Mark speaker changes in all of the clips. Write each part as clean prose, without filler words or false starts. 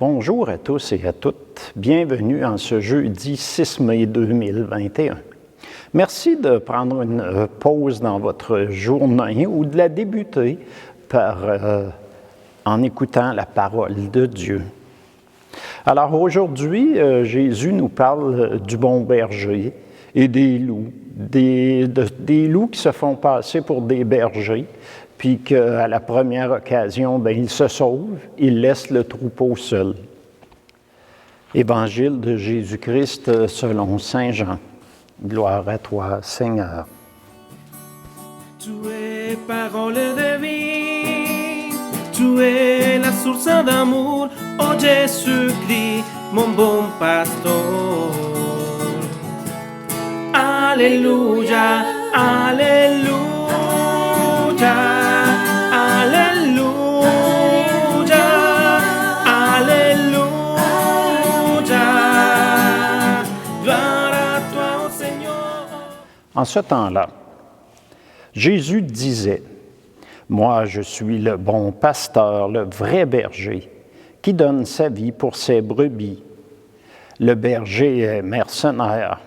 Speaker 1: Bonjour à tous et à toutes. Bienvenue en ce jeudi 6 mai 2021. Merci de prendre une pause dans votre journée ou de la débuter en écoutant la parole de Dieu. Alors aujourd'hui, Jésus nous parle du bon berger et des loups, des loups qui se font passer pour des bergers, puis qu'à la première occasion, ils se sauvent, ils laissent le troupeau seul. Évangile de Jésus-Christ selon Saint Jean. Gloire à toi, Seigneur.
Speaker 2: Tu es parole de vie, tu es la source d'amour, oh Jésus-Christ, mon bon pasteur. Alléluia, alléluia, alléluia, alléluia. Gloire à toi, Seigneur.
Speaker 1: En ce temps-là, Jésus disait, « Moi, je suis le bon pasteur, le vrai berger, qui donne sa vie pour ses brebis. Le berger est mercenaire.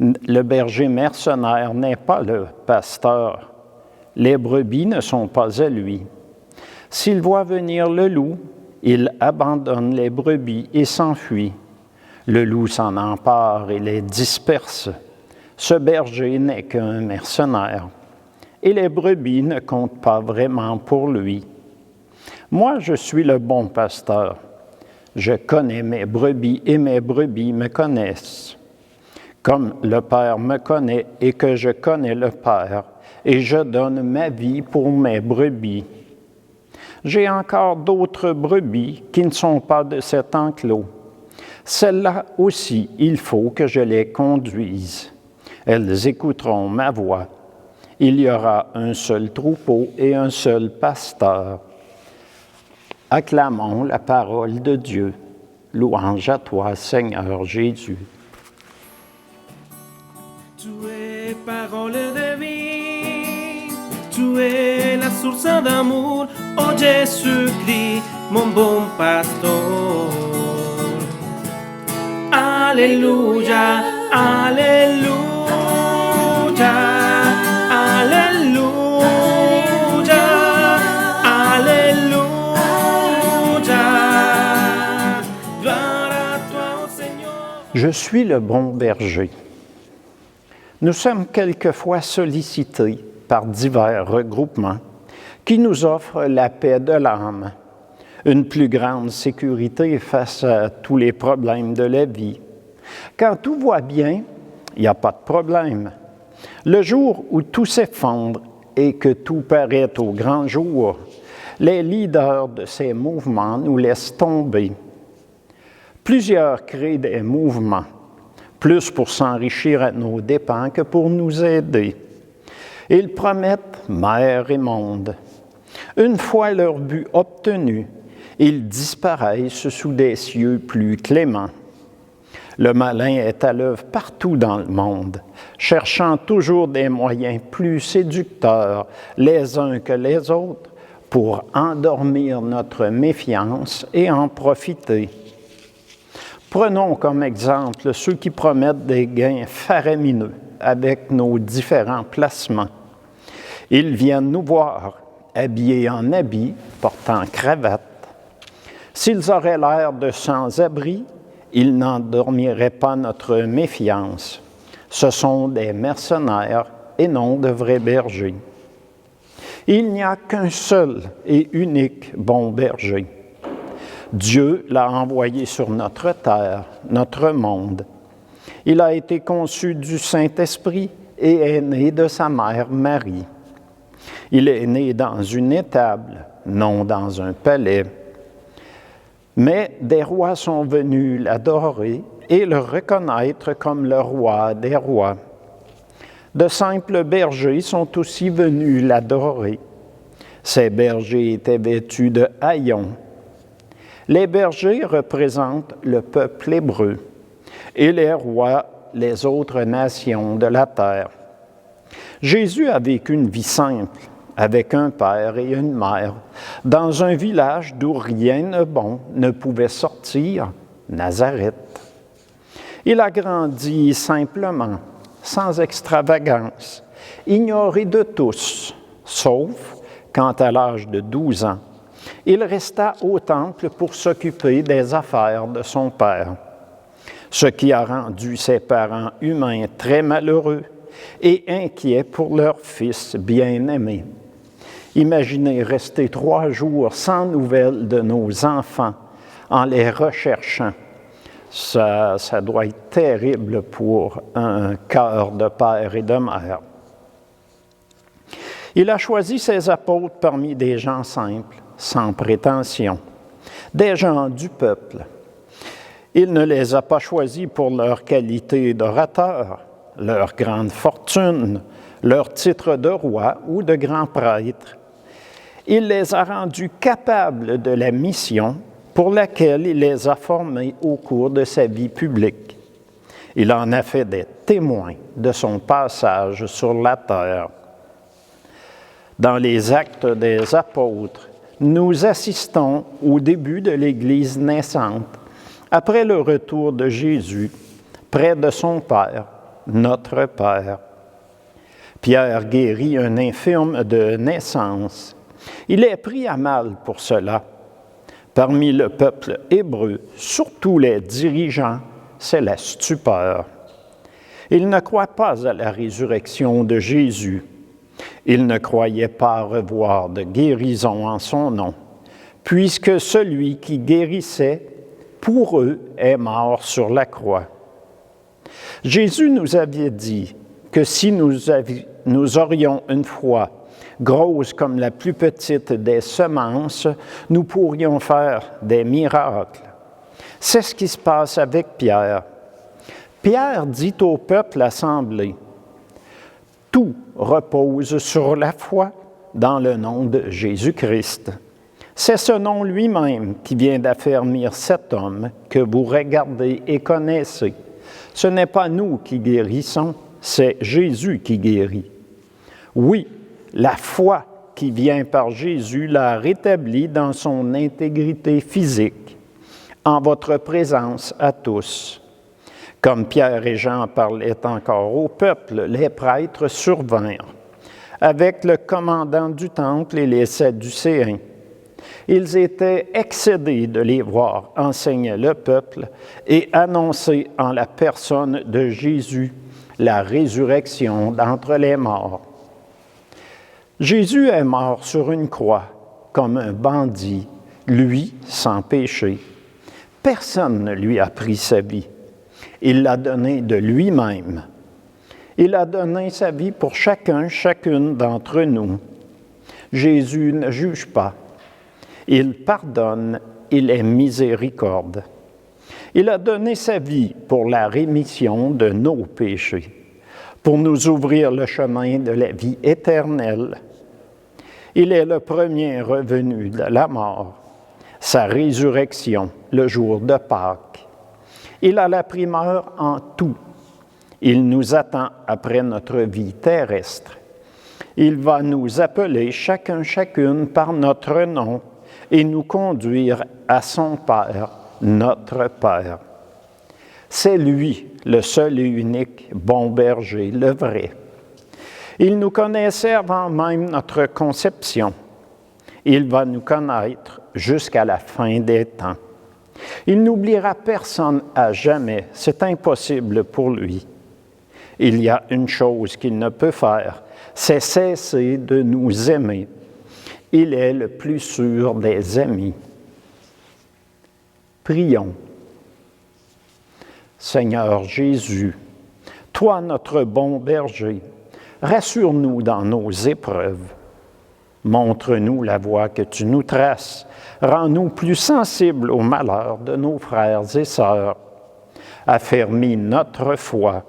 Speaker 1: Le berger mercenaire n'est pas le pasteur. Les brebis ne sont pas à lui. S'il voit venir le loup, il abandonne les brebis et s'enfuit. Le loup s'en empare et les disperse. Ce berger n'est qu'un mercenaire. Et les brebis ne comptent pas vraiment pour lui. Moi, je suis le bon pasteur. Je connais mes brebis et mes brebis me connaissent. Comme le Père me connaît et que je connais le Père, et je donne ma vie pour mes brebis. J'ai encore d'autres brebis qui ne sont pas de cet enclos. Celles-là aussi, il faut que je les conduise. Elles écouteront ma voix. Il y aura un seul troupeau et un seul pasteur. Acclamons la parole de Dieu. Louange à toi, Seigneur Jésus.
Speaker 2: Tu es parole de vie, tu es la source d'amour, oh Jésus-Christ, mon bon pasteur. Alléluia, alléluia, alléluia, alléluia. Gloire à toi, Seigneur.
Speaker 1: Je suis le bon berger. Nous sommes quelquefois sollicités par divers regroupements qui nous offrent la paix de l'âme, une plus grande sécurité face à tous les problèmes de la vie. Quand tout va bien, il n'y a pas de problème. Le jour où tout s'effondre et que tout paraît au grand jour, les leaders de ces mouvements nous laissent tomber. Plusieurs créent des mouvements, plus pour s'enrichir à nos dépens que pour nous aider. Ils promettent mer et monde. Une fois leur but obtenu, ils disparaissent sous des cieux plus cléments. Le malin est à l'œuvre partout dans le monde, cherchant toujours des moyens plus séducteurs les uns que les autres pour endormir notre méfiance et en profiter. Prenons comme exemple ceux qui promettent des gains faramineux avec nos différents placements. Ils viennent nous voir, habillés en habits, portant cravate. S'ils auraient l'air de sans-abri, ils n'endormiraient pas notre méfiance. Ce sont des mercenaires et non de vrais bergers. Il n'y a qu'un seul et unique bon berger. Dieu l'a envoyé sur notre terre, notre monde. Il a été conçu du Saint-Esprit et est né de sa mère Marie. Il est né dans une étable, non dans un palais. Mais des rois sont venus l'adorer et le reconnaître comme le roi des rois. De simples bergers sont aussi venus l'adorer. Ces bergers étaient vêtus de haillons. Les bergers représentent le peuple hébreu et les rois, les autres nations de la terre. Jésus a vécu une vie simple, avec un père et une mère, dans un village d'où rien de bon ne pouvait sortir, Nazareth. Il a grandi simplement, sans extravagance, ignoré de tous, sauf quand, à l'âge de 12 ans, il resta au temple pour s'occuper des affaires de son père, ce qui a rendu ses parents humains très malheureux et inquiets pour leur fils bien-aimé. Imaginez rester 3 jours sans nouvelles de nos enfants en les recherchant. Ça doit être terrible pour un cœur de père et de mère. Il a choisi ses apôtres parmi des gens simples, sans prétention, des gens du peuple. Il ne les a pas choisis pour leur qualité d'orateur, leur grande fortune, leur titre de roi ou de grand prêtre. Il les a rendus capables de la mission pour laquelle il les a formés au cours de sa vie publique. Il en a fait des témoins de son passage sur la terre. Dans les Actes des Apôtres, nous assistons au début de l'Église naissante, après le retour de Jésus, près de son Père, notre Père. Pierre guérit un infirme de naissance. Il est pris à mal pour cela. Parmi le peuple hébreu, surtout les dirigeants, c'est la stupeur. Ils ne croient pas à la résurrection de Jésus. Ils ne croyaient pas revoir de guérison en son nom, puisque celui qui guérissait, pour eux, est mort sur la croix. Jésus nous avait dit que si nous aurions une foi grosse comme la plus petite des semences, nous pourrions faire des miracles. C'est ce qui se passe avec Pierre. Pierre dit au peuple assemblé, « Tout repose sur la foi dans le nom de Jésus-Christ. » C'est ce nom lui-même qui vient d'affermir cet homme que vous regardez et connaissez. Ce n'est pas nous qui guérissons, c'est Jésus qui guérit. Oui, la foi qui vient par Jésus l'a rétabli dans son intégrité physique, en votre présence à tous. Comme Pierre et Jean parlaient encore au peuple, les prêtres survinrent, avec le commandant du temple et les Sadducéens. Ils étaient excédés de les voir enseigner le peuple et annoncer en la personne de Jésus la résurrection d'entre les morts. Jésus est mort sur une croix comme un bandit, lui sans péché. Personne ne lui a pris sa vie. Il l'a donnée de lui-même. Il a donné sa vie pour chacune d'entre nous. Jésus ne juge pas. Il pardonne, il est miséricorde. Il a donné sa vie pour la rémission de nos péchés, pour nous ouvrir le chemin de la vie éternelle. Il est le premier revenu de la mort, sa résurrection, le jour de Pâques. Il a la primeur en tout. Il nous attend après notre vie terrestre. Il va nous appeler chacune par notre nom et nous conduire à son Père, notre Père. C'est lui, le seul et unique bon berger, le vrai. Il nous connaissait avant même notre conception. Il va nous connaître jusqu'à la fin des temps. Il n'oubliera personne à jamais, c'est impossible pour lui. Il y a une chose qu'il ne peut faire, c'est cesser de nous aimer. Il est le plus sûr des amis. Prions. Seigneur Jésus, toi notre bon berger, rassure-nous dans nos épreuves. Montre-nous la voie que tu nous traces. Rends-nous plus sensibles au malheur de nos frères et sœurs. Affermis notre foi.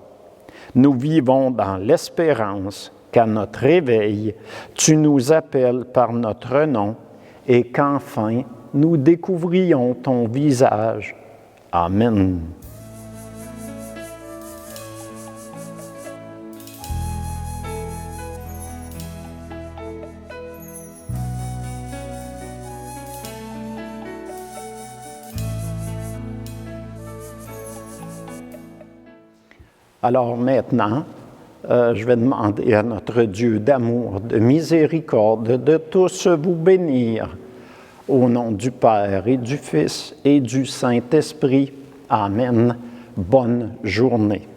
Speaker 1: Nous vivons dans l'espérance qu'à notre réveil, tu nous appelles par notre nom et qu'enfin nous découvrions ton visage. Amen. Alors maintenant, je vais demander à notre Dieu d'amour, de miséricorde, de tous vous bénir. Au nom du Père et du Fils et du Saint-Esprit. Amen. Bonne journée.